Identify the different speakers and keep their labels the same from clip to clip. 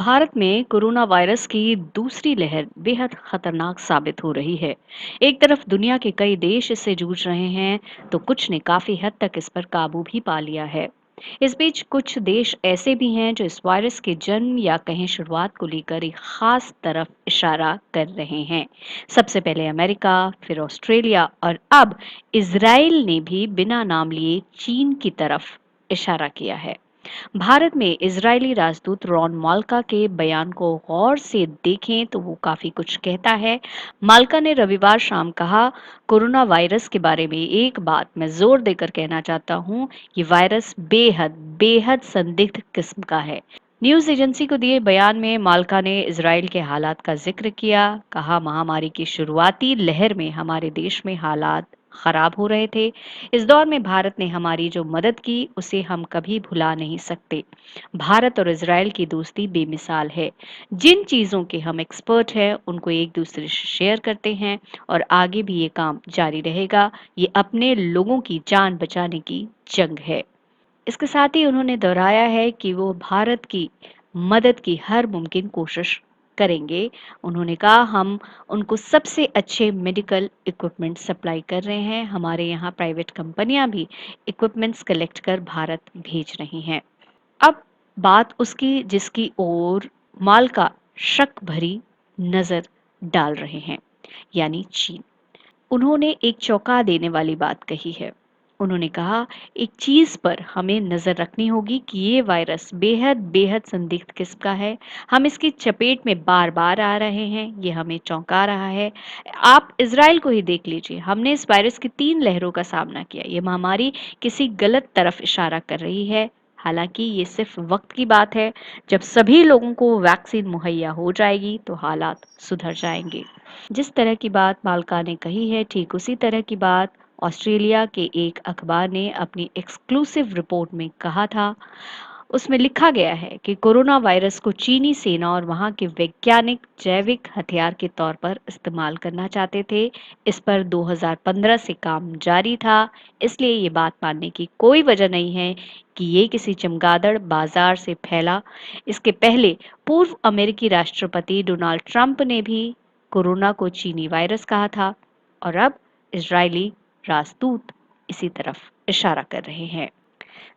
Speaker 1: भारत में corona virus की दूसरी लहर बेहद खतरनाक साबित हो रही है। एक तरफ दुनिया के कई देश इससे जूझ रहे हैं, तो कुछ ने काफी हद तक इस पर काबू भी पा लिया है। इस बीच कुछ देश ऐसे भी हैं जो इस वायरस के जन्म या कहीं शुरुआत को लेकर एक खास तरफ इशारा कर रहे हैं। सबसे पहले अमेरिका, फिर ऑस्ट्रेलिया और अब इजराइल ने भी बिना नाम लिए चीन की तरफ इशारा किया है। भारत में इजरायली राजदूत रॉन माल्का के बयान को गौर से देखें तो वो काफी कुछ कहता है। माल्का ने रविवार शाम कहा, कोरोना वायरस के बारे में एक बात मैं जोर देकर कहना चाहता हूँ, ये वायरस बेहद बेहद संदिग्ध किस्म का है। न्यूज एजेंसी को दिए बयान में माल्का ने इजराइल के हालात का जिक्र किया। कहा, महामारी की शुरुआती लहर में हमारे देश में हालात खराब हो रहे थे। इस दौर में भारत ने हमारी जो मदद की उसे हम कभी भुला नहीं सकते। भारत और इजराइल की दोस्ती बेमिसाल है। जिन चीजों के हम एक्सपर्ट हैं उनको एक दूसरे से शेयर करते हैं और आगे भी ये काम जारी रहेगा। ये अपने लोगों की जान बचाने की जंग है। इसके साथ ही उन्होंने दोहराया है कि वो भारत की मदद की हर मुमकिन कोशिश करेंगे। उन्होंने कहा, हम उनको सबसे अच्छे मेडिकल इक्विपमेंट सप्लाई कर रहे हैं। हमारे यहाँ प्राइवेट कंपनियां भी इक्विपमेंट्स कलेक्ट कर भारत भेज रही हैं। अब बात उसकी जिसकी ओर माल का शक भरी नजर डाल रहे हैं, यानी चीन। उन्होंने एक चौंका देने वाली बात कही है। उन्होंने कहा, एक चीज पर हमें नजर रखनी होगी कि ये वायरस बेहद बेहद संदिग्ध किस्म का है। हम इसकी चपेट में बार बार आ रहे हैं, ये हमें चौंका रहा है। आप इसराइल को ही देख लीजिए, हमने इस वायरस की 3 लहरों का सामना किया। ये महामारी किसी गलत तरफ इशारा कर रही है। हालांकि ये सिर्फ वक्त की बात है। जब सभी लोगों को वैक्सीन मुहैया हो जाएगी तो हालात सुधर जाएंगे। जिस तरह की बात माल्का ने कही है, ठीक उसी तरह की बात ऑस्ट्रेलिया के एक अखबार ने अपनी एक्सक्लूसिव रिपोर्ट में कहा था। उसमें लिखा गया है कि कोरोना वायरस को चीनी सेना और वहां के वैज्ञानिक जैविक हथियार के तौर पर इस्तेमाल करना चाहते थे। इस पर 2015 से काम जारी था। इसलिए ये बात मानने की कोई वजह नहीं है कि ये किसी चमगादड़ बाजार से फैला। इसके पहले पूर्व अमेरिकी राष्ट्रपति डोनाल्ड ट्रंप ने भी कोरोना को चीनी वायरस कहा था और अब इजरायली राजदूत इसी तरफ इशारा कर रहे हैं।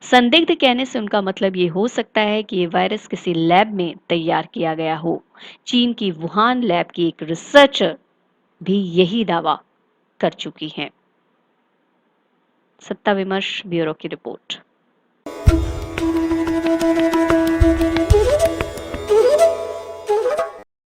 Speaker 1: संदिग्ध कहने से उनका मतलब ये हो सकता है कि ये वायरस किसी लैब में तैयार किया गया हो। चीन की वुहान लैब की एक रिसर्चर भी यही दावा कर चुकी हैं। सत्ता विमर्श ब्यूरो की रिपोर्ट।